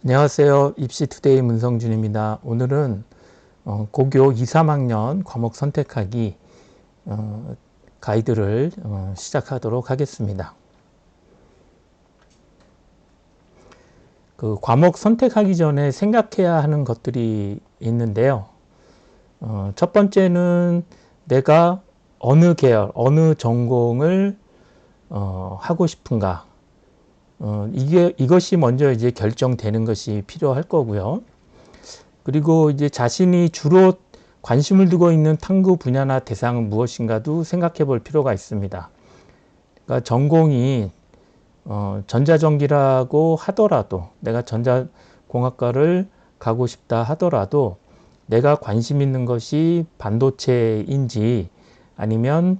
안녕하세요. 입시투데이 문성준입니다. 오늘은 고교 2, 3학년 과목 선택하기 가이드를 시작하도록 하겠습니다. 그 과목 선택하기 전에 생각해야 하는 것들이 있는데요. 첫 번째는 내가 어느 계열, 어느 전공을 하고 싶은가. 이것이 먼저 이제 결정되는 것이 필요할 거고요. 그리고 이제 자신이 주로 관심을 두고 있는 탐구 분야나 대상은 무엇인가도 생각해 볼 필요가 있습니다. 그러니까 전공이 전자전기라고 하더라도, 내가 전자공학과를 가고 싶다 하더라도 내가 관심 있는 것이 반도체인지 아니면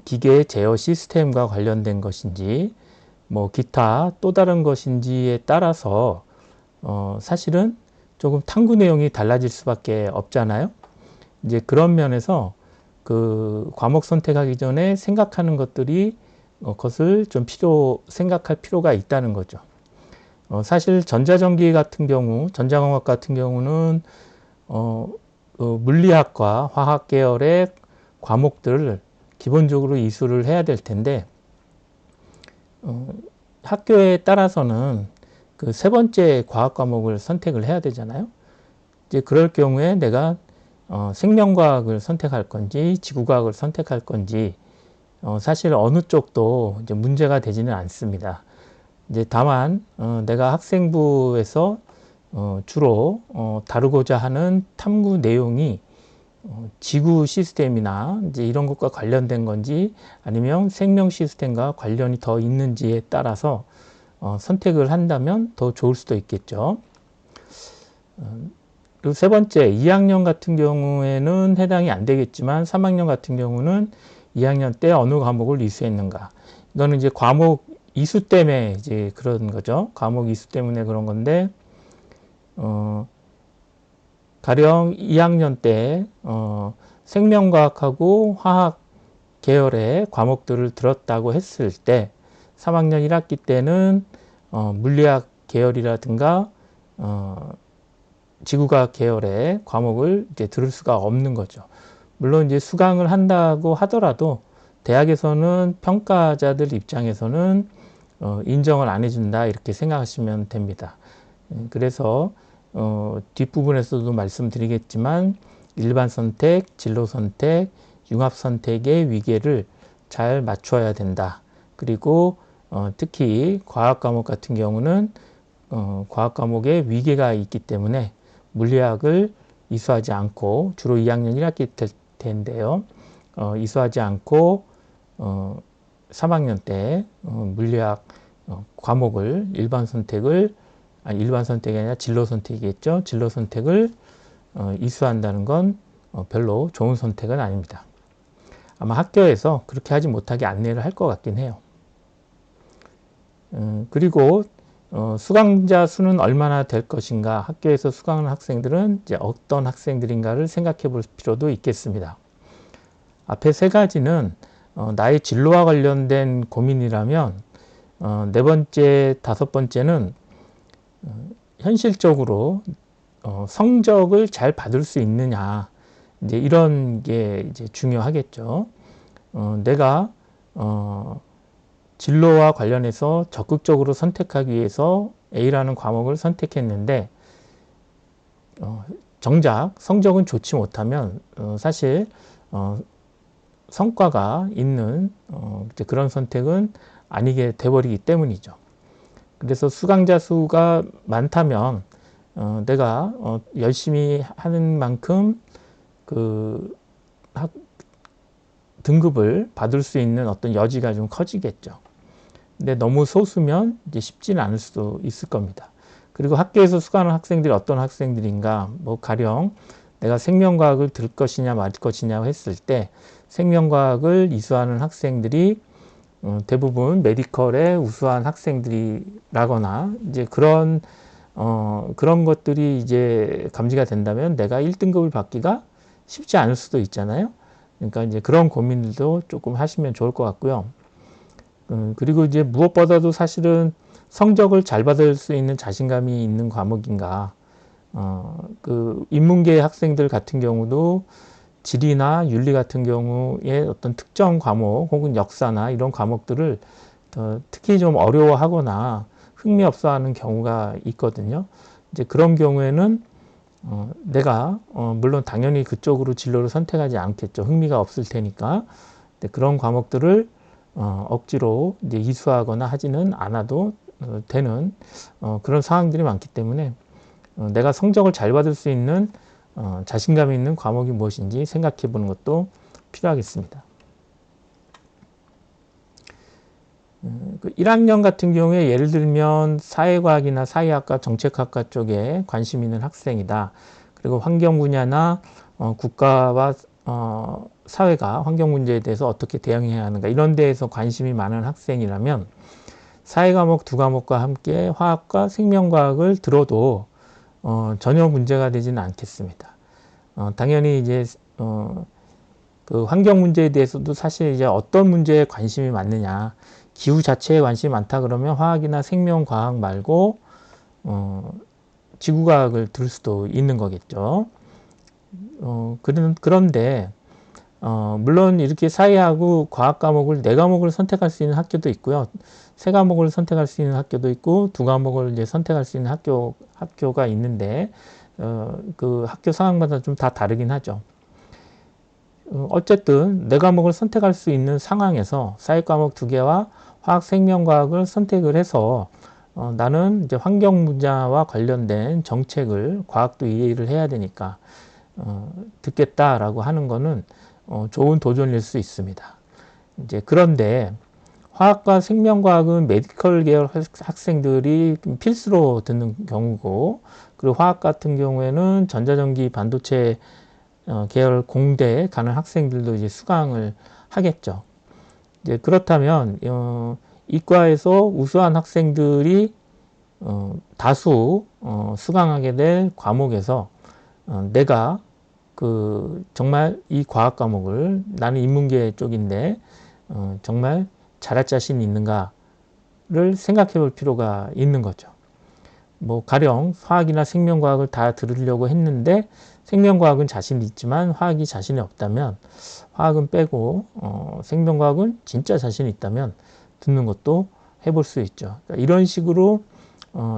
기계 제어 시스템과 관련된 것인지 뭐 기타 또 다른 것인지에 따라서 사실은 조금 탐구 내용이 달라질 수밖에 없잖아요. 이제 그런 면에서 그 과목 선택하기 전에 생각하는 것을 좀 생각할 필요가 있다는 거죠. 사실 전자전기 같은 경우, 전자공학 같은 경우는 물리학과 화학 계열의 과목들을 기본적으로 이수를 해야 될 텐데 학교에 따라서는 그 세 번째 과학 과목을 선택을 해야 되잖아요. 이제 그럴 경우에 내가 생명과학을 선택할 건지 지구과학을 선택할 건지 사실 어느 쪽도 이제 문제가 되지는 않습니다. 이제 다만 내가 학생부에서 주로 다루고자 하는 탐구 내용이 지구 시스템이나 이제 이런 것과 관련된 건지 아니면 생명 시스템과 관련이 더 있는지에 따라서 선택을 한다면 더 좋을 수도 있겠죠. 그리고 세 번째, 2학년 같은 경우에는 해당이 안 되겠지만 3학년 같은 경우는 2학년 때 어느 과목을 이수했는가. 이거는 이제 과목 이수 때문에 이제 그런 거죠. 과목 이수 때문에 그런 건데, 가령 2학년 때 생명과학하고 화학 계열의 과목들을 들었다고 했을 때 3학년 1학기 때는 물리학 계열이라든가 지구과학 계열의 과목을 이제 들을 수가 없는 거죠. 물론 이제 수강을 한다고 하더라도 대학에서는 평가자들 입장에서는 인정을 안 해준다 이렇게 생각하시면 됩니다. 그래서 뒷부분에서도 말씀드리겠지만 일반 선택, 진로 선택, 융합 선택의 위계를 잘 맞춰야 된다. 그리고 특히 과학 과목 같은 경우는 과학 과목에 위계가 있기 때문에 물리학을 이수하지 않고 주로 2학년 1학기 때인데요. 이수하지 않고 3학년 때 물리학 과목을 일반 선택이 아니라 진로 선택이겠죠. 진로 선택을 이수한다는 건 별로 좋은 선택은 아닙니다. 아마 학교에서 그렇게 하지 못하게 안내를 할 것 같긴 해요. 그리고 수강자 수는 얼마나 될 것인가, 학교에서 수강하는 학생들은 이제 어떤 학생들인가를 생각해 볼 필요도 있겠습니다. 앞에 세 가지는 나의 진로와 관련된 고민이라면 네 번째, 다섯 번째는 현실적으로 성적을 잘 받을 수 있느냐, 이제 이런 게 이제 중요하겠죠. 내가 진로와 관련해서 적극적으로 선택하기 위해서 A라는 과목을 선택했는데 정작 성적은 좋지 못하면 사실 성과가 있는 그런 선택은 아니게 돼버리기 때문이죠. 그래서 수강자 수가 많다면 내가 열심히 하는 만큼 그 등급을 받을 수 있는 어떤 여지가 좀 커지겠죠. 근데 너무 소수면 이제 쉽지는 않을 수도 있을 겁니다. 그리고 학교에서 수강하는 학생들이 어떤 학생들인가, 뭐 가령 내가 생명과학을 들 것이냐 말 것이냐 했을 때 생명과학을 이수하는 학생들이 대부분 메디컬에 우수한 학생들이라거나 이제 그런 것들이 이제 감지가 된다면 내가 1등급을 받기가 쉽지 않을 수도 있잖아요. 그러니까 이제 그런 고민들도 조금 하시면 좋을 것 같고요. 그리고 이제 무엇보다도 사실은 성적을 잘 받을 수 있는 자신감이 있는 과목인가. 그 인문계 학생들 같은 경우도 지리나 윤리 같은 경우에 어떤 특정 과목 혹은 역사나 이런 과목들을 특히 좀 어려워하거나 흥미없어 하는 경우가 있거든요. 이제 그런 경우에는 내가 물론 당연히 그쪽으로 진로를 선택하지 않겠죠. 흥미가 없을 테니까. 그런 과목들을 억지로 이제 이수하거나 하지는 않아도 되는 그런 상황들이 많기 때문에 내가 성적을 잘 받을 수 있는 자신감 있는 과목이 무엇인지 생각해 보는 것도 필요하겠습니다. 1학년 같은 경우에 예를 들면 사회과학이나 사회학과 정책학과 쪽에 관심 있는 학생이다. 그리고 환경 분야나 국가와 사회가 환경 문제에 대해서 어떻게 대응해야 하는가 이런 데에서 관심이 많은 학생이라면 사회 과목 두 과목과 함께 화학과 생명과학을 들어도 전혀 문제가 되지는 않겠습니다. 당연히 이제 그 환경 문제에 대해서도 사실 이제 어떤 문제에 관심이 많느냐, 기후 자체에 관심이 많다 그러면 화학이나 생명과학 말고 지구과학을 들을 수도 있는 거겠죠. 그런데 물론 이렇게 사회하고 과학 과목을 네 과목을 선택할 수 있는 학교도 있고요. 세 과목을 선택할 수 있는 학교도 있고 두 과목을 이제 선택할 수 있는 학교가 있는데 그 학교 상황마다 좀 다 다르긴 하죠. 어쨌든 네 과목을 선택할 수 있는 상황에서 사회 과목 두 개와 화학 생명과학을 선택을 해서 나는 이제 환경 분야와 관련된 정책을 과학도 이해를 해야 되니까 듣겠다라고 하는 거는 좋은 도전일 수 있습니다. 이제 그런데 화학과 생명과학은 메디컬 계열 학생들이 필수로 듣는 경우고, 그리고 화학 같은 경우에는 전자전기 반도체 계열 공대에 가는 학생들도 이제 수강을 하겠죠. 이제 그렇다면 이과에서 우수한 학생들이 다수 수강하게 될 과목에서 내가 그 정말 이 과학 과목을 나는 인문계 쪽인데 정말 잘할 자신이 있는가를 생각해 볼 필요가 있는 거죠. 뭐 가령 화학이나 생명과학을 다 들으려고 했는데 생명과학은 자신이 있지만 화학이 자신이 없다면 화학은 빼고 생명과학은 진짜 자신이 있다면 듣는 것도 해볼 수 있죠. 그러니까 이런 식으로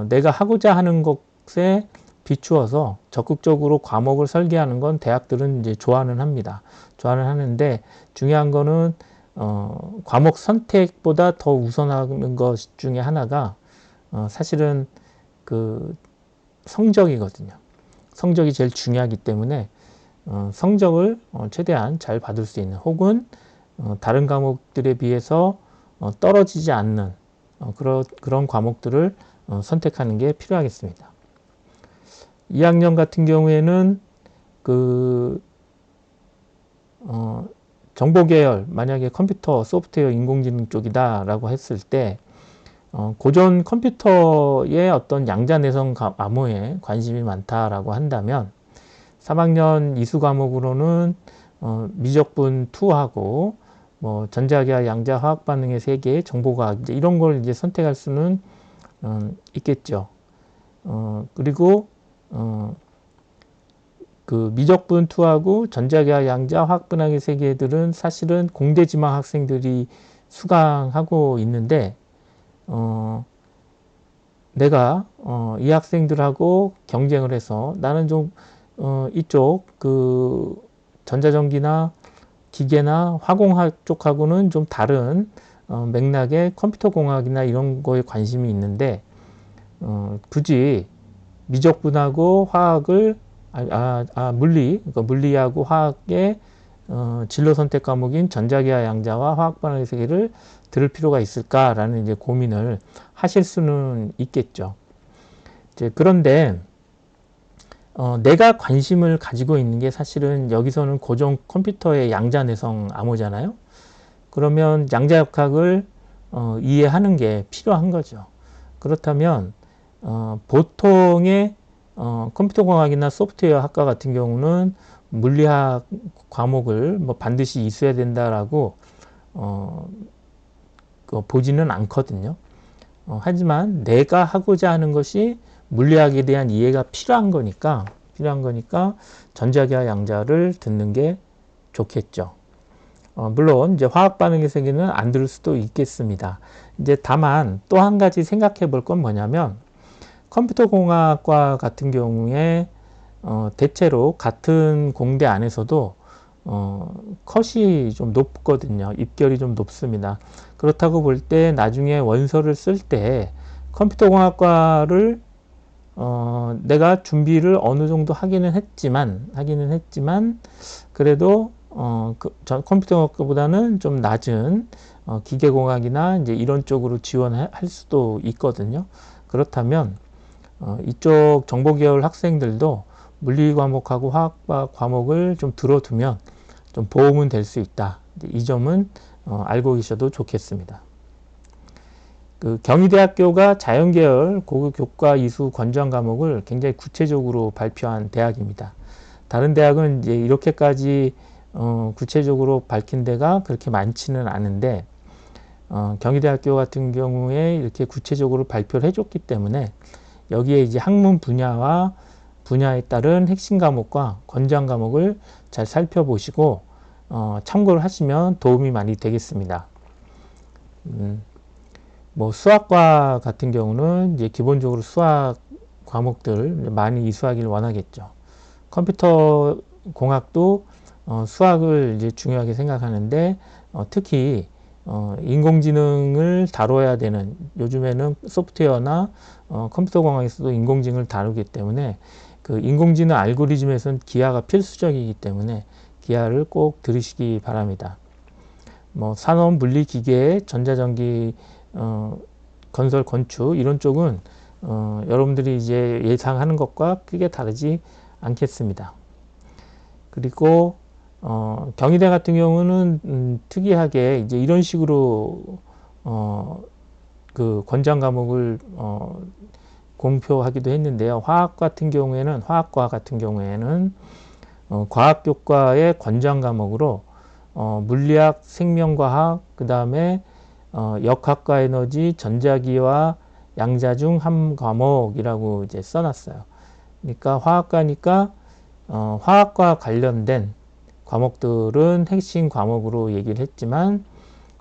내가 하고자 하는 것에 비추어서 적극적으로 과목을 설계하는 건 대학들은 이제 좋아는 합니다. 좋아는 하는데 중요한 거는 과목 선택보다 더 우선하는 것 중에 하나가 사실은 그 성적이거든요. 성적이 제일 중요하기 때문에 성적을 최대한 잘 받을 수 있는 혹은 다른 과목들에 비해서 떨어지지 않는 그런 과목들을 선택하는 게 필요하겠습니다. 2학년 같은 경우에는 그 정보계열, 만약에 컴퓨터, 소프트웨어, 인공지능 쪽이다라고 했을 때 고전 컴퓨터의 어떤 양자내성 암호에 관심이 많다라고 한다면 3학년 이수 과목으로는 미적분 2하고 뭐 전자계와 양자 화학 반응의 세계, 정보과학 이제 이런 걸 이제 선택할 수는 있겠죠. 그리고 그 미적분 2하고 전자계와 양자 화학 반응의 세계들은 사실은 공대 지망 학생들이 수강하고 있는데 내가 이 학생들하고 경쟁을 해서 나는 좀 이쪽 그 전자전기나 기계나 화공학 쪽하고는 좀 다른 맥락의 컴퓨터 공학이나 이런 거에 관심이 있는데 굳이 미적분하고 화학을 물리, 그러니까 물리하고 화학의 진로 선택 과목인 전자기와 양자와 화학 반응의 세계를 들을 필요가 있을까라는 이제 고민을 하실 수는 있겠죠. 이제 그런데 내가 관심을 가지고 있는 게 사실은 여기서는 고전 컴퓨터의 양자내성 암호잖아요. 그러면 양자역학을 이해하는 게 필요한 거죠. 그렇다면 보통의 컴퓨터공학이나 소프트웨어 학과 같은 경우는 물리학 과목을 뭐 반드시 이수해야 된다라고 보지는 않거든요. 하지만 내가 하고자 하는 것이 물리학에 대한 이해가 필요한 거니까 전자기와 양자를 듣는 게 좋겠죠. 물론 이제 화학 반응의 세계는 안 들을 수도 있겠습니다. 이제 다만 또 한 가지 생각해 볼 건 뭐냐면 컴퓨터 공학과 같은 경우에 대체로 같은 공대 안에서도 컷이 좀 높거든요. 입결이 좀 높습니다. 그렇다고 볼 때 나중에 원서를 쓸 때 컴퓨터 공학과를 내가 준비를 어느 정도 하기는 했지만 그래도 컴퓨터공학보다는 좀 낮은 기계공학이나 이제 이런 쪽으로 지원할 수도 있거든요. 그렇다면 이쪽 정보계열 학생들도 물리 과목하고 화학 과목을 좀 들어두면 좀 보험은 될 수 있다. 이 점은 알고 계셔도 좋겠습니다. 경희대학교가 자연계열 고급 교과 이수 권장 과목을 굉장히 구체적으로 발표한 대학입니다. 다른 대학은 이제 이렇게까지 구체적으로 밝힌 데가 그렇게 많지는 않은데 경희대학교 같은 경우에 이렇게 구체적으로 발표를 해줬기 때문에 여기에 이제 학문 분야와 분야에 따른 핵심 과목과 권장 과목을 잘 살펴보시고 참고를 하시면 도움이 많이 되겠습니다. 뭐 수학과 같은 경우는 이제 기본적으로 수학 과목들 많이 이수하기를 원하겠죠. 컴퓨터 공학도 수학을 이제 중요하게 생각하는데 특히 인공지능을 다뤄야 되는, 요즘에는 소프트웨어나 컴퓨터 공학에서도 인공지능을 다루기 때문에 그 인공지능 알고리즘에서는 기하가 필수적이기 때문에 기하를 꼭 들으시기 바랍니다. 뭐 산업, 물리, 기계, 전자전기, 건설, 건축 이런 쪽은 여러분들이 이제 예상하는 것과 크게 다르지 않겠습니다. 그리고 경희대 같은 경우는 특이하게 이제 이런 식으로 그 권장 과목을 공표하기도 했는데요. 화학과 같은 경우에는 과학교과의 권장 과목으로 물리학, 생명과학, 그 다음에 역학과 에너지, 전자기와 양자 중 한 과목이라고 이제 써놨어요. 그러니까 화학과니까 화학과 관련된 과목들은 핵심 과목으로 얘기를 했지만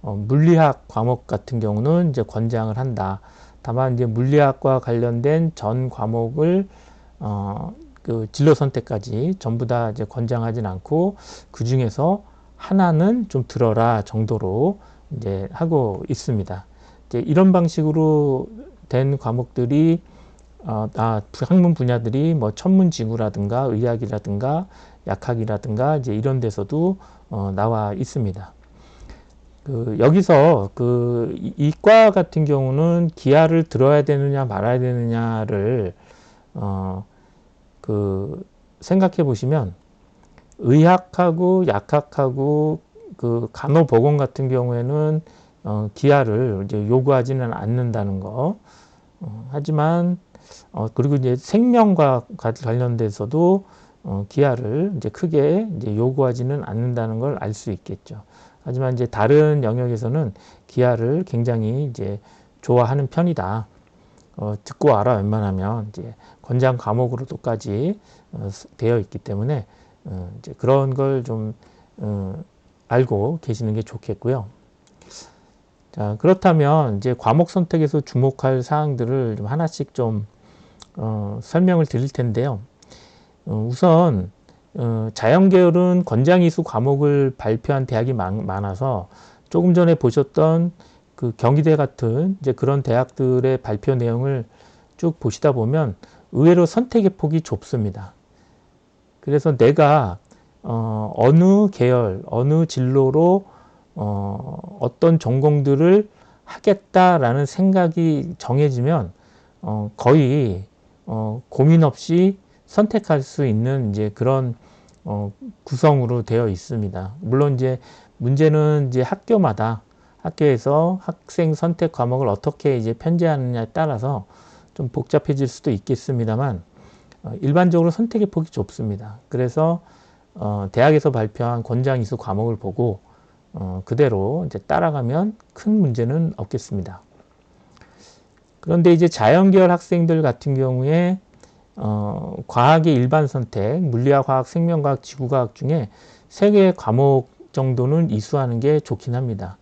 물리학 과목 같은 경우는 이제 권장을 한다. 다만 이제 물리학과 관련된 전 과목을 그 진로 선택까지 전부 다 이제 권장하진 않고 그 중에서 하나는 좀 들어라 정도로 이제 하고 있습니다. 이제 이런 방식으로 된 과목들이 학문 분야들이 뭐 천문지구라든가 의학이라든가 약학이라든가 이제 이런 데서도 나와 있습니다. 여기서 이과 같은 경우는 기하를 들어야 되느냐 말아야 되느냐를 생각해 보시면 의학하고 약학하고 간호보건 같은 경우에는 기하를 이제 요구하지는 않는다는 거. 하지만 그리고 이제 생명과 관련돼서도 기하를 이제 크게 이제 요구하지는 않는다는 걸 알 수 있겠죠. 하지만 이제 다른 영역에서는 기하를 굉장히 이제 좋아하는 편이다. 듣고 알아 웬만하면 이제 권장 과목으로도까지 되어 있기 때문에 이제 그런 걸 좀 알고 계시는 게 좋겠고요. 자, 그렇다면 이제 과목 선택에서 주목할 사항들을 좀 하나씩 좀 설명을 드릴 텐데요. 우선 자연계열은 권장이수 과목을 발표한 대학이 많아서 조금 전에 보셨던 그 경희대 같은 이제 그런 대학들의 발표 내용을 쭉 보시다 보면 의외로 선택의 폭이 좁습니다. 그래서 내가 어느 계열, 어느 진로로 어떤 전공들을 하겠다라는 생각이 정해지면 거의 고민 없이 선택할 수 있는 이제 그런 구성으로 되어 있습니다. 물론 이제 문제는 이제 학교에서 학생 선택 과목을 어떻게 이제 편제하느냐에 따라서 좀 복잡해질 수도 있겠습니다만 일반적으로 선택의 폭이 좁습니다. 그래서 대학에서 발표한 권장 이수 과목을 보고 그대로 이제 따라가면 큰 문제는 없겠습니다. 그런데 이제 자연계열 학생들 같은 경우에 과학의 일반 선택, 물리학, 화학, 생명과학, 지구과학 중에 3개의 과목 정도는 이수하는 게 좋긴 합니다.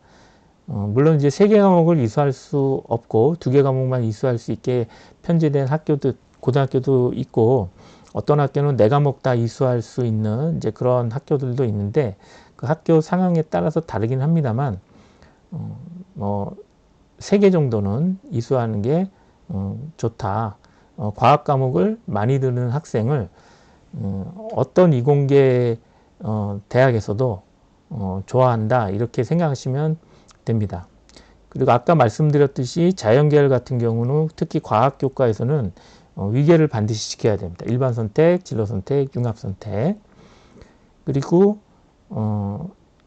물론 이제 3개 과목을 이수할 수 없고 2개 과목만 이수할 수 있게 편제된 학교도, 고등학교도 있고, 어떤 학교는 4과목 다 이수할 수 있는 이제 그런 학교들도 있는데, 그 학교 상황에 따라서 다르긴 합니다만, 뭐 3개 정도는 이수하는 게 좋다. 과학 과목을 많이 듣는 학생을 어떤 이공계 대학에서도 좋아한다, 이렇게 생각하시면 됩니다. 그리고 아까 말씀드렸듯이 자연계열 같은 경우는 특히 과학교과에서는 위계를 반드시 지켜야 됩니다. 일반 선택, 진로 선택, 융합 선택. 그리고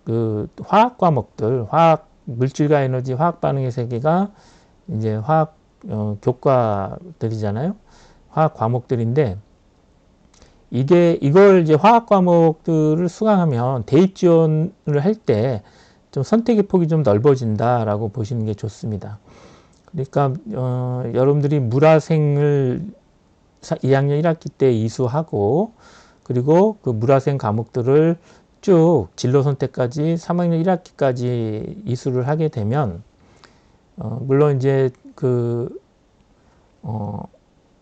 그 화학 과목들, 화학 물질과 에너지, 화학 반응의 세계가 이제 화학 교과들이잖아요. 화학 과목들인데, 이걸 이제 화학 과목들을 수강하면 대입 지원을 할 때 좀 선택의 폭이 좀 넓어진다라고 보시는 게 좋습니다. 그러니까 여러분들이 물화생을 2학년 1학기 때 이수하고, 그리고 그 물화생 과목들을 쭉 진로 선택까지 3학년 1학기까지 이수를 하게 되면, 물론 이제 그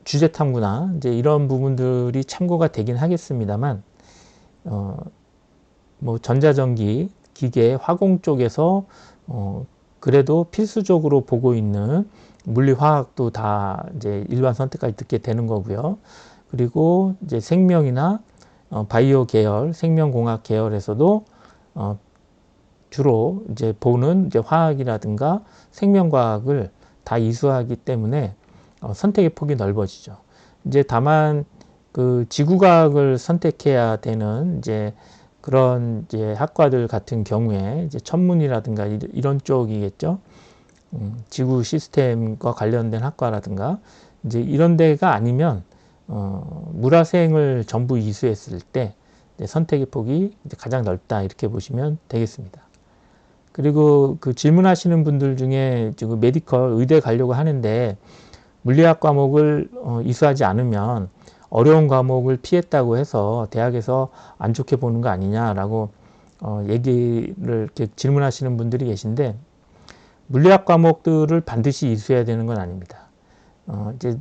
주제 탐구나 이제 이런 부분들이 참고가 되긴 하겠습니다만, 뭐 전자전기, 기계, 화공 쪽에서 그래도 필수적으로 보고 있는 물리화학도 다 이제 일반 선택까지 듣게 되는 거고요. 그리고 이제 생명이나 바이오 계열, 생명공학 계열에서도 주로 이제 보는 이제 화학이라든가 생명과학을 다 이수하기 때문에 선택의 폭이 넓어지죠. 이제 다만 그 지구과학을 선택해야 되는 이제 그런 이제 학과들 같은 경우에 이제 천문이라든가 이런 쪽이겠죠. 지구 시스템과 관련된 학과라든가 이제 이런 데가 아니면 물화생을 전부 이수했을 때 선택의 폭이 이제 가장 넓다, 이렇게 보시면 되겠습니다. 그리고 그 질문하시는 분들 중에 지금 메디컬 의대 가려고 하는데 물리학 과목을 이수하지 않으면 어려운 과목을 피했다고 해서 대학에서 안 좋게 보는 거 아니냐라고 얘기를 이렇게 질문하시는 분들이 계신데, 물리학 과목들을 반드시 이수해야 되는 건 아닙니다. 이제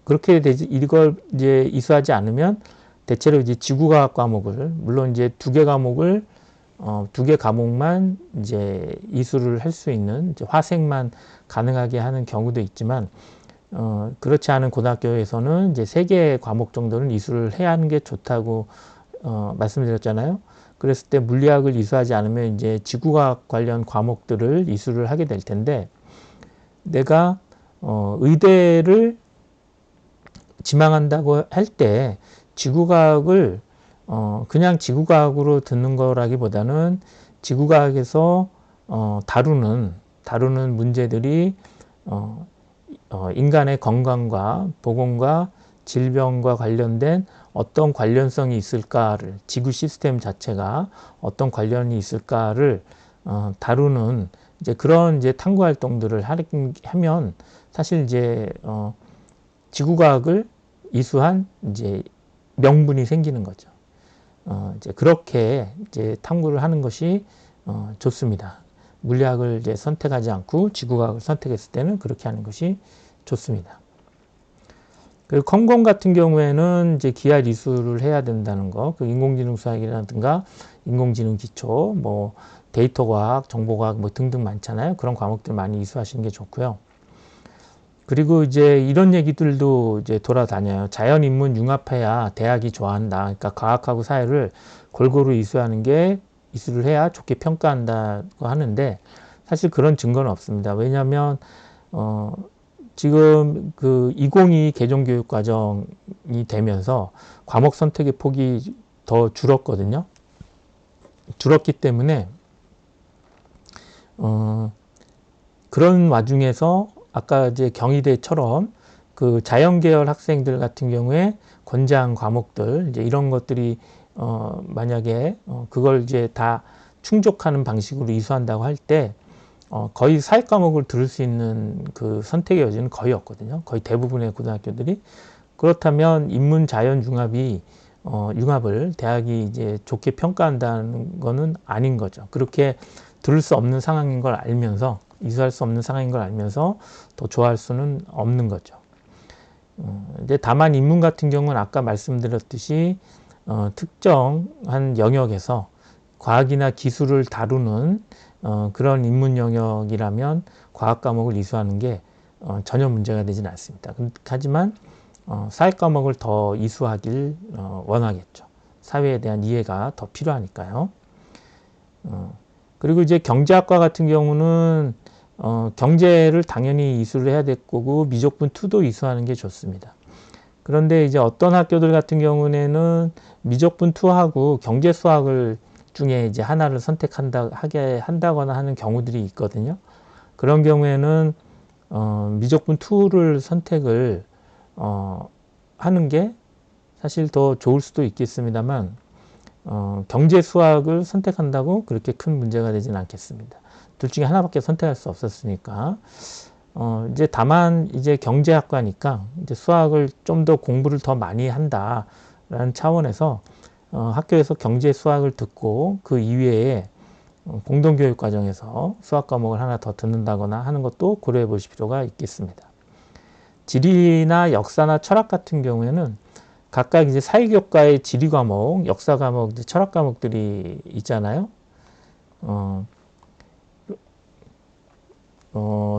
그렇게 되지, 이걸 이제 이수하지 않으면 대체로 이제 지구과학 과목을, 물론 이제 2개 과목을 2개 과목만 이제 이수를 할 수 있는 이제 화생만 가능하게 하는 경우도 있지만, 그렇지 않은 고등학교에서는 이제 3개 과목 정도는 이수를 해야 하는 게 좋다고 말씀드렸잖아요. 그랬을 때 물리학을 이수하지 않으면 이제 지구과학 관련 과목들을 이수를 하게 될 텐데, 내가 의대를 지망한다고 할 때 지구과학을 그냥 지구과학으로 듣는 거라기보다는 지구과학에서 다루는 문제들이 인간의 건강과 보건과 질병과 관련된 어떤 관련성이 있을까를, 지구 시스템 자체가 어떤 관련이 있을까를 다루는 이제 그런 이제 탐구 활동들을 하면 사실 이제 지구과학을 이수한 이제 명분이 생기는 거죠. 이제 그렇게 이제 탐구를 하는 것이 좋습니다. 물리학을 이제 선택하지 않고 지구과학을 선택했을 때는 그렇게 하는 것이 좋습니다. 그리고 컴공 같은 경우에는 이제 기하 이수를 해야 된다는 거, 그 인공지능 수학이라든가 인공지능 기초, 뭐 데이터과학, 정보과학 뭐 등등 많잖아요. 그런 과목들 많이 이수하시는 게 좋고요. 그리고 이제 이런 얘기들도 이제 돌아다녀요. 자연, 인문 융합해야 대학이 좋아한다. 그러니까 과학하고 사회를 골고루 이수를 해야 좋게 평가한다고 하는데, 사실 그런 증거는 없습니다. 왜냐하면 지금 그 2022 개정교육 과정이 되면서 과목 선택의 폭이 더 줄었거든요. 줄었기 때문에 그런 와중에서 아까 이제 경희대처럼 그 자연계열 학생들 같은 경우에 권장 과목들 이제 이런 것들이 만약에 그걸 이제 다 충족하는 방식으로 이수한다고 할 때 거의 사회 과목을 들을 수 있는 그 선택의 여지는 거의 없거든요. 거의 대부분의 고등학교들이. 그렇다면 인문 자연 융합을 대학이 이제 좋게 평가한다는 거는 아닌 거죠. 그렇게 들을 수 없는 상황인 걸 알면서, 이수할 수 없는 상황인 걸 알면서 더 좋아할 수는 없는 거죠. 이제 다만 인문 같은 경우는 아까 말씀드렸듯이 특정한 영역에서 과학이나 기술을 다루는 그런 인문 영역이라면 과학 과목을 이수하는 게 전혀 문제가 되지는 않습니다. 하지만 사회 과목을 더 이수하길 원하겠죠. 사회에 대한 이해가 더 필요하니까요. 그리고 이제 경제학과 같은 경우는 경제를 당연히 이수를 해야 될 거고 미적분 2도 이수하는 게 좋습니다. 그런데 이제 어떤 학교들 같은 경우에는 미적분 2하고 경제 수학을 중에 이제 하나를 하게 한다거나 하는 경우들이 있거든요. 그런 경우에는 미적분 2를 선택을 하는 게 사실 더 좋을 수도 있겠습니다만 경제 수학을 선택한다고 그렇게 큰 문제가 되지는 않겠습니다. 둘 중에 하나밖에 선택할 수 없었으니까. 이제 다만 이제 경제학과니까 이제 수학을 좀 더 공부를 더 많이 한다라는 차원에서 학교에서 경제 수학을 듣고 그 이외에 공동교육 과정에서 수학 과목을 하나 더 듣는다거나 하는 것도 고려해 보실 필요가 있겠습니다. 지리나 역사나 철학 같은 경우에는 각각 이제 사회교과의 지리 과목, 역사 과목, 철학 과목들이 있잖아요.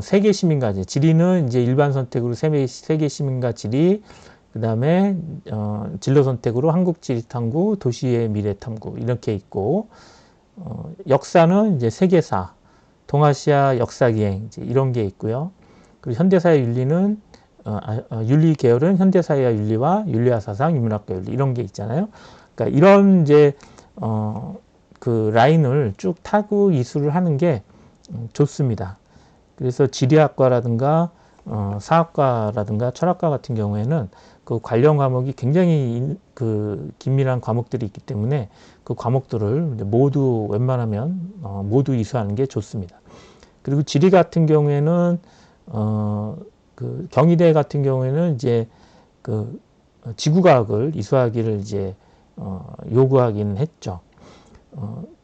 세계 시민과제. 지리는 이제 일반 선택으로 세계 시민과 지리, 그 다음에 진로 선택으로 한국 지리 탐구, 도시의 미래 탐구 이렇게 있고, 역사는 이제 세계사, 동아시아 역사 기행 이런 게 있고요. 그리고 현대사회 윤리는 윤리 계열은 현대사회와 윤리와 윤리와 사상, 인문학과 윤리 이런 게 있잖아요. 그러니까 이런 이제 그 라인을 쭉 타고 이수를 하는 게 좋습니다. 그래서 지리학과라든가 사학과라든가 철학과 같은 경우에는 그 관련 과목이 굉장히 그 긴밀한 과목들이 있기 때문에 그 과목들을 모두 웬만하면 모두 이수하는 게 좋습니다. 그리고 지리 같은 경우에는 그 경희대 같은 경우에는 이제 그 지구과학을 이수하기를 이제 요구하긴 했죠.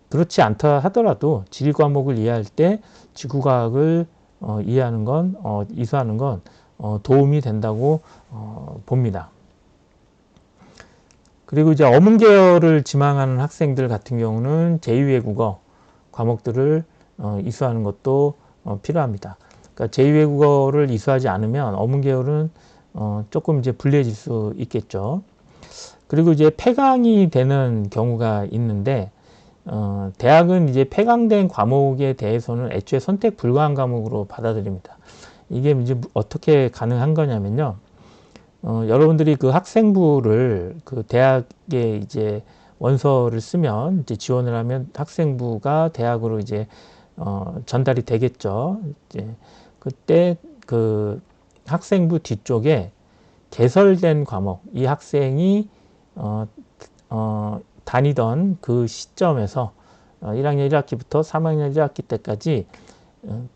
그렇지 않다 하더라도 지리 과목을 이해할 때 지구과학을 이해하는 건 이수하는 건 도움이 된다고 봅니다. 그리고 이제 어문 계열을 지망하는 학생들 같은 경우는 제2외국어 과목들을 이수하는 것도 필요합니다. 그러니까 제2외국어를 이수하지 않으면 어문 계열은 조금 이제 불리해질 수 있겠죠. 그리고 이제 폐강이 되는 경우가 있는데 대학은 이제 폐강된 과목에 대해서는 애초에 선택 불가한 과목으로 받아들입니다. 이게 이제 어떻게 가능한 거냐면요. 여러분들이 그 학생부를 그 대학에 이제 원서를 쓰면 이제 지원을 하면 학생부가 대학으로 이제 전달이 되겠죠. 이제 그때 그 학생부 뒤쪽에 개설된 과목, 이 학생이 다니던 그 시점에서 1학년 1학기부터 3학년 1학기 때까지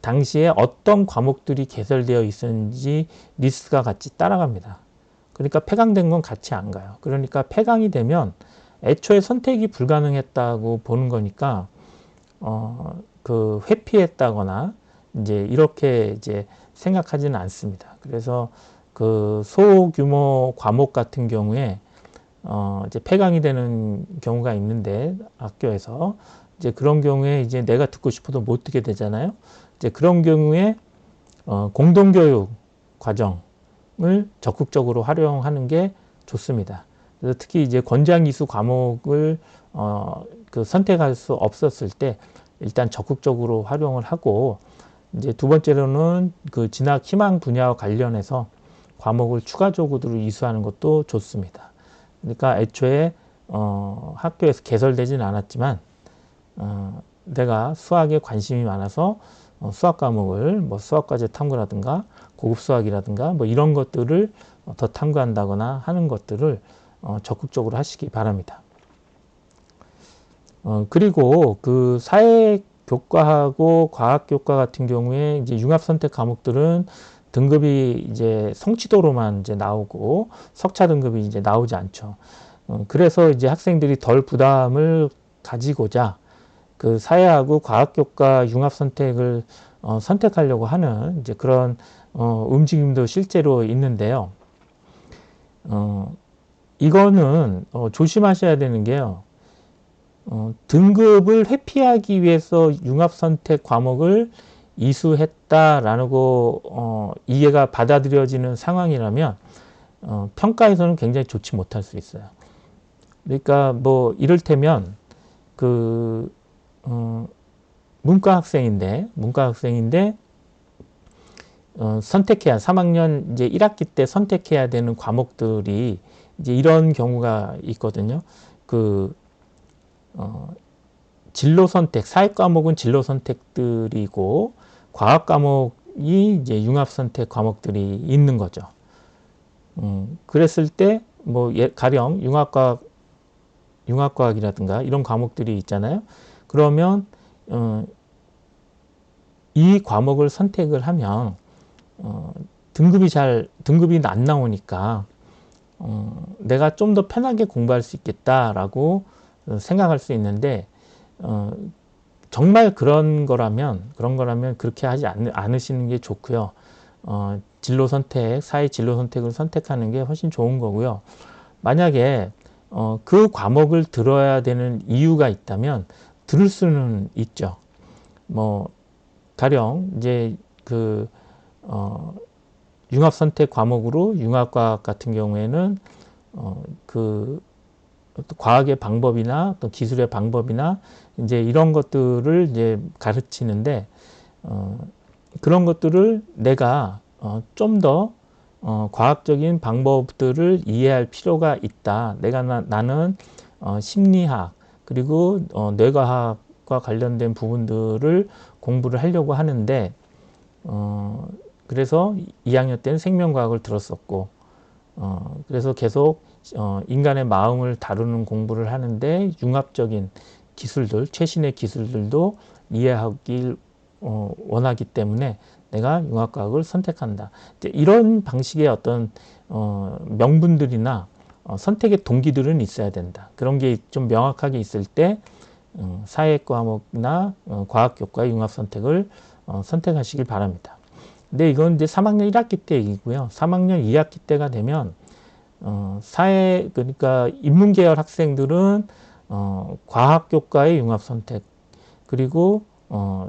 당시에 어떤 과목들이 개설되어 있었는지 리스트가 같이 따라갑니다. 그러니까 폐강된 건 같이 안 가요. 그러니까 폐강이 되면 애초에 선택이 불가능했다고 보는 거니까 그 회피했다거나 이제 이렇게 이제 생각하지는 않습니다. 그래서 그 소규모 과목 같은 경우에 이제 폐강이 되는 경우가 있는데 학교에서 이제 그런 경우에 이제 내가 듣고 싶어도 못 듣게 되잖아요. 이제 그런 경우에 공동교육 과정을 적극적으로 활용하는 게 좋습니다. 그래서 특히 이제 권장이수 과목을 그 선택할 수 없었을 때 일단 적극적으로 활용을 하고 이제 두 번째로는 그 진학 희망 분야와 관련해서 과목을 추가적으로 이수하는 것도 좋습니다. 그러니까 애초에 학교에서 개설되지는 않았지만 내가 수학에 관심이 많아서 수학 과목을 뭐 수학과제 탐구라든가 고급 수학이라든가 뭐 이런 것들을 더 탐구한다거나 하는 것들을 적극적으로 하시기 바랍니다. 그리고 그 사회 교과하고 과학교과 같은 경우에 이제 융합선택 과목들은 등급이 이제 성취도로만 이제 나오고 석차 등급이 이제 나오지 않죠. 그래서 이제 학생들이 덜 부담을 가지고자 그 사회하고 과학교과 융합선택을 선택하려고 하는 이제 그런 움직임도 실제로 있는데요. 이거는 조심하셔야 되는 게요. 등급을 회피하기 위해서 융합선택 과목을 이수했다라고 이해가 받아들여지는 상황이라면 평가에서는 굉장히 좋지 못할 수 있어요. 그러니까 뭐 이를테면 그 문과 학생인데 선택해야 3학년 이제 1학기 때 선택해야 되는 과목들이 이제 이런 경우가 있거든요. 그 진로 선택, 사회 과목은 진로 선택들이고 과학 과목이 이제 융합 선택 과목들이 있는 거죠. 그랬을 때 뭐 가령 융합과학이라든가 이런 과목들이 있잖아요. 그러면 이 과목을 선택을 하면 등급이 안 나오니까 내가 좀 더 편하게 공부할 수 있겠다라고 생각할 수 있는데 정말 그런 거라면 그렇게 하지 않으시는 게 좋고요. 진로 선택, 사회 진로 선택을 선택하는 게 훨씬 좋은 거고요. 만약에 그 과목을 들어야 되는 이유가 있다면 들을 수는 있죠. 뭐 가령 이제 그 융합 선택 과목으로 융합과학 같은 경우에는 그 과학의 방법이나 또 기술의 방법이나 이제 이런 것들을 이제 가르치는데 그런 것들을 내가 좀 더 과학적인 방법들을 이해할 필요가 있다. 나는 심리학 그리고 뇌과학과 관련된 부분들을 공부를 하려고 하는데 그래서 2학년 때는 생명과학을 들었었고 그래서 계속 인간의 마음을 다루는 공부를 하는데 융합적인 기술들, 최신의 기술들도 이해하길 원하기 때문에 내가 융합과학을 선택한다. 이런 방식의 어떤 명분들이나 선택의 동기들은 있어야 된다. 그런 게 좀 명확하게 있을 때 사회 과목이나 과학교과의 융합 선택을 선택하시길 바랍니다. 근데 이건 이제 3학년 1학기 때 얘기고요. 3학년 2학기 때가 되면 그러니까 인문계열 학생들은 과학교과의 융합 선택 그리고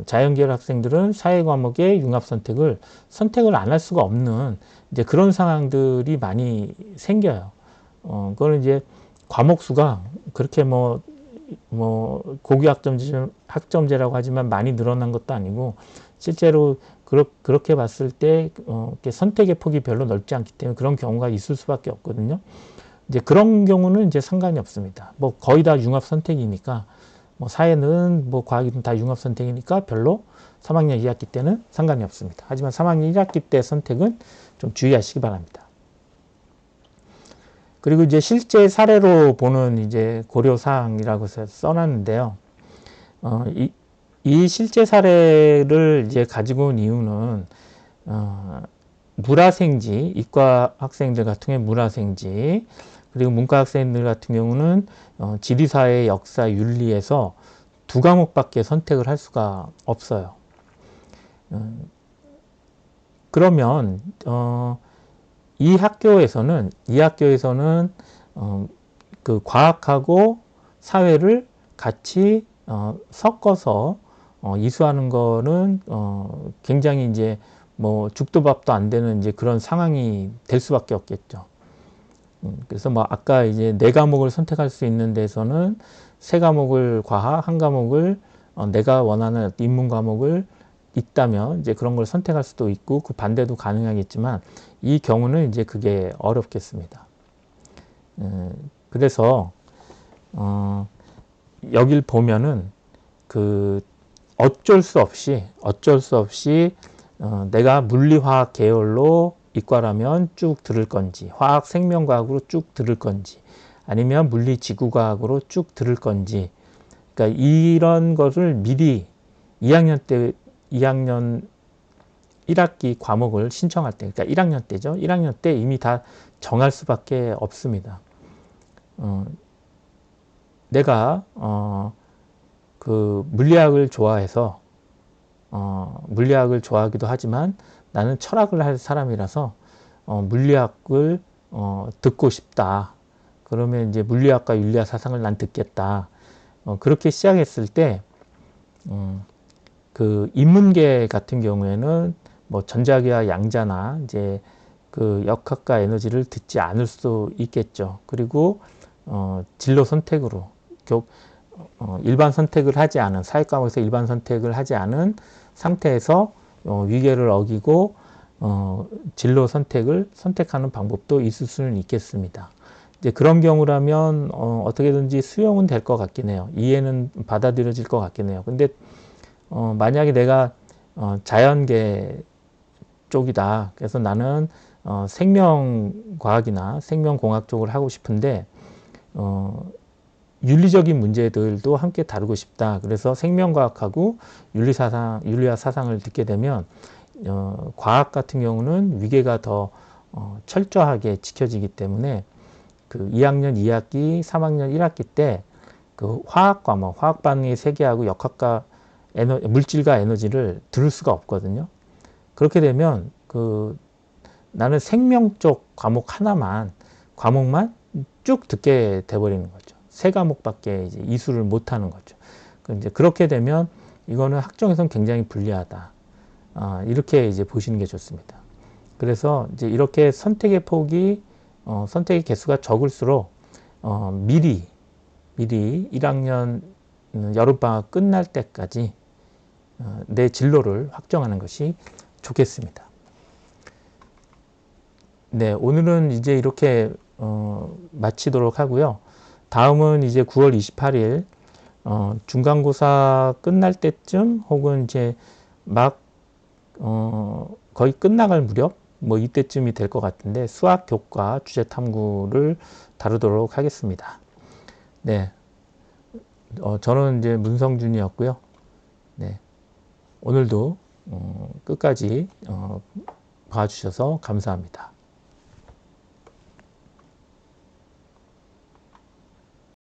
자연계열 학생들은 사회 과목의 융합 선택을 안 할 수가 없는 이제 그런 상황들이 많이 생겨요. 그거는 이제 과목 수가 그렇게 뭐 고교 학점제라고 하지만 많이 늘어난 것도 아니고 실제로 그렇게 봤을 때 선택의 폭이 별로 넓지 않기 때문에 그런 경우가 있을 수밖에 없거든요. 이제 그런 경우는 이제 상관이 없습니다. 뭐 거의 다 융합 선택이니까 뭐 사회는 뭐 과학이든 다 융합 선택이니까 별로 3학년 2학기 때는 상관이 없습니다. 하지만 3학년 1학기 때 선택은 좀 주의하시기 바랍니다. 그리고 이제 실제 사례로 보는 이제 고려사항이라고 써놨는데요. 이 실제 사례를 이제 가지고 온 이유는 물화생지, 이과 학생들 같은 경우에 물화생지, 그리고 문과 학생들 같은 경우는 지리사회, 역사, 윤리에서 2과목밖에 선택을 할 수가 없어요. 그러면 이 학교에서는 그 과학하고 사회를 같이 섞어서 이수하는 거는 굉장히 이제 뭐 죽도 밥도 안 되는 이제 그런 상황이 될 수밖에 없겠죠. 그래서 뭐 아까 이제 4과목을 선택할 수 있는 데서는 3과목을 과학, 1과목을 내가 원하는 인문 과목을 있다면 이제 그런 걸 선택할 수도 있고 그 반대도 가능하겠지만 이 경우는 이제 그게 어렵겠습니다. 그래서 여길 보면은 그 어쩔 수 없이 내가 물리화학 계열로 이과라면 쭉 들을 건지 화학 생명과학으로 쭉 들을 건지 아니면 물리 지구과학으로 쭉 들을 건지 그러니까 이런 거를 미리 2학년 1학기 과목을 신청할 때, 그러니까 1학년 때죠. 1학년 때 이미 다 정할 수밖에 없습니다. 내가 그 물리학을 좋아해서 물리학을 좋아하기도 하지만 나는 철학을 할 사람이라서 물리학을 듣고 싶다. 그러면 이제 물리학과 윤리학 사상을 난 듣겠다. 그렇게 시작했을 때 그 인문계 같은 경우에는 뭐 전자기와 양자나 이제 그 역학과 에너지를 듣지 않을 수도 있겠죠. 그리고 진로 선택으로 일반 선택을 하지 않은 사회과목에서 일반 선택을 하지 않은 상태에서 위계를 어기고 진로 선택을 선택하는 방법도 있을 수는 있겠습니다. 이제 그런 경우라면 어떻게든지 수용은 될 것 같긴 해요. 이해는 받아들여질 것 같긴 해요. 근데 만약에 내가 자연계 쪽이다. 그래서 나는 생명과학이나 생명공학 쪽을 하고 싶은데 윤리적인 문제들도 함께 다루고 싶다. 그래서 생명과학하고 윤리학 사상을 듣게 되면 과학 같은 경우는 위계가 더 철저하게 지켜지기 때문에 그 2학년 2학기, 3학년 1학기 때 그 화학 과목, 화학 반응의 세계하고 역학과 물질과 에너지를 들을 수가 없거든요. 그렇게 되면 그 나는 생명 쪽 과목만 쭉 듣게 돼버리는 거죠. 세 과목밖에 이제 이수를 못 하는 거죠. 이제 그렇게 되면 이거는 학종에서는 굉장히 불리하다. 이렇게 이제 보시는 게 좋습니다. 그래서 이제 이렇게 선택의 폭이 선택의 개수가 적을수록 미리 1학년 여름방학 끝날 때까지 내 진로를 확정하는 것이 좋겠습니다. 네, 오늘은 이제 이렇게 마치도록 하고요. 다음은 이제 9월 28일 중간고사 끝날 때쯤 혹은 이제 막 거의 끝나갈 무렵 뭐 이때쯤이 될 것 같은데 수학 교과 주제 탐구를 다루도록 하겠습니다. 네, 저는 이제 문성준이었고요. 네, 오늘도 끝까지 봐주셔서 감사합니다.